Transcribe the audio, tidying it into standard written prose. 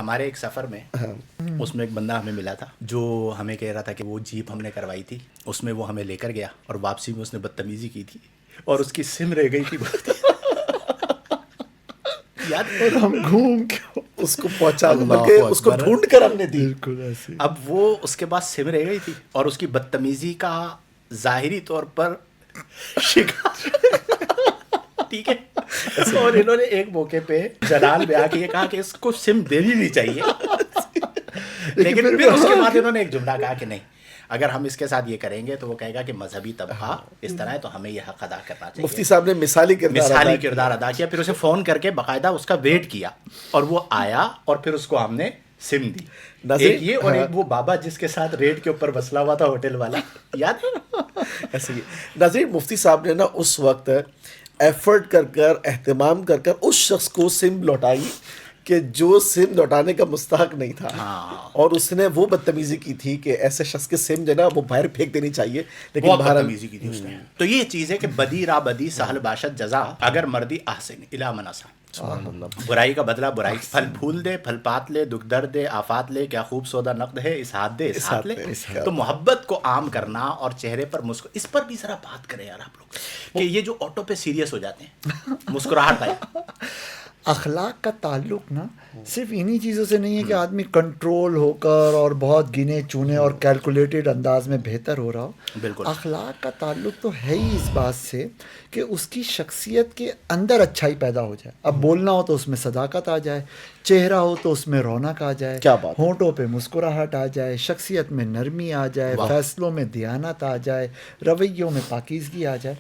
ہمارے ایک سفر میں اس میں ایک بندہ ہمیں ملا تھا جو ہمیں کہہ رہا تھا کہ وہ جیپ ہم نے کروائی تھی، اس میں وہ ہمیں لے کر گیا اور واپسی میں اس نے بدتمیزی کی تھی اور اس کی سم رہ گئی تھی یاد، اور ہم گھوم کے اس کو پہنچا بلکہ اس کو ڈھونڈ کر ہم نے دی. بالکل ایسے. اب وہ اس کے بعد سم رہ گئی تھی اور اس کی بدتمیزی کا ظاہری طور پر شکار ٹھیک ہے. اور انہوں نے ایک موقع پہ جلال میں آ کے یہ کہا کہ اس کو سم دینی نہیں چاہیے، لیکن پھر اس کے بعد انہوں نے ایک جملہ کہا کہ نہیں، اگر ہم اس کے ساتھ یہ کریں گے تو وہ کہے گا کہ مذہبی طبقہ اس طرح ہے تو ہمیں یہ حق ادا کرنا چاہیے. مفتی صاحب نے مثالی کردار ادا کیا. پھر اسے فون کر کے باقاعدہ اس کا ویٹ کیا اور وہ آیا اور پھر اس کو ہم نے سم دی. ایک یہ اور ایک وہ بابا جس کے ساتھ ریٹ کے اوپر بسلا ہوا تھا ہوٹل والا، یاد ہے ایسے ہی. ناظرین، مفتی صاحب نے نا اس وقت ایفرٹ کر کر اہتمام کر کر اس شخص کو سم لوٹائی کہ جو سم لوٹانے کا مستحق نہیں تھا. اور اس نے وہ بدتمیزی کی تھی کہ ایسے شخص کے سم جو ہے نا وہ باہر پھینک دینی چاہیے، لیکن بہت بدتمیزی کی تھی اس نے. تو یہ چیز ہے کہ بدی را بدی سہل باشد جزا اگر مردی احسن الی من اساء. برائی کا بدلہ برائی، پھل پھول دے پھل پات لے، دکھ درد دے آفات لے، کیا خوب سودا نقد ہے اسحاق دے اسحاق لے. تو محبت کو عام کرنا اور چہرے پر اس پر بھی ذرا بات کریں یار آپ لوگ کہ یہ جو آٹو پہ سیریس ہو جاتے ہیں مسکراہٹ آئی. اخلاق کا تعلق نا صرف انہی چیزوں سے نہیں ہے کہ آدمی کنٹرول ہو کر اور بہت گنے چونے اور کیلکولیٹڈ انداز میں بہتر ہو رہا ہو. بالکل اخلاق کا تعلق تو ہے ہی اس بات سے کہ اس کی شخصیت کے اندر اچھائی پیدا ہو جائے. اب بولنا ہو تو اس میں صداقت آ جائے، چہرہ ہو تو اس میں رونق آ جائے، کیا بات، ہونٹوں پہ مسکراہٹ آ جائے، شخصیت میں نرمی آ جائے، فیصلوں میں دیانت آ جائے، رویوں میں پاکیزگی آ جائے.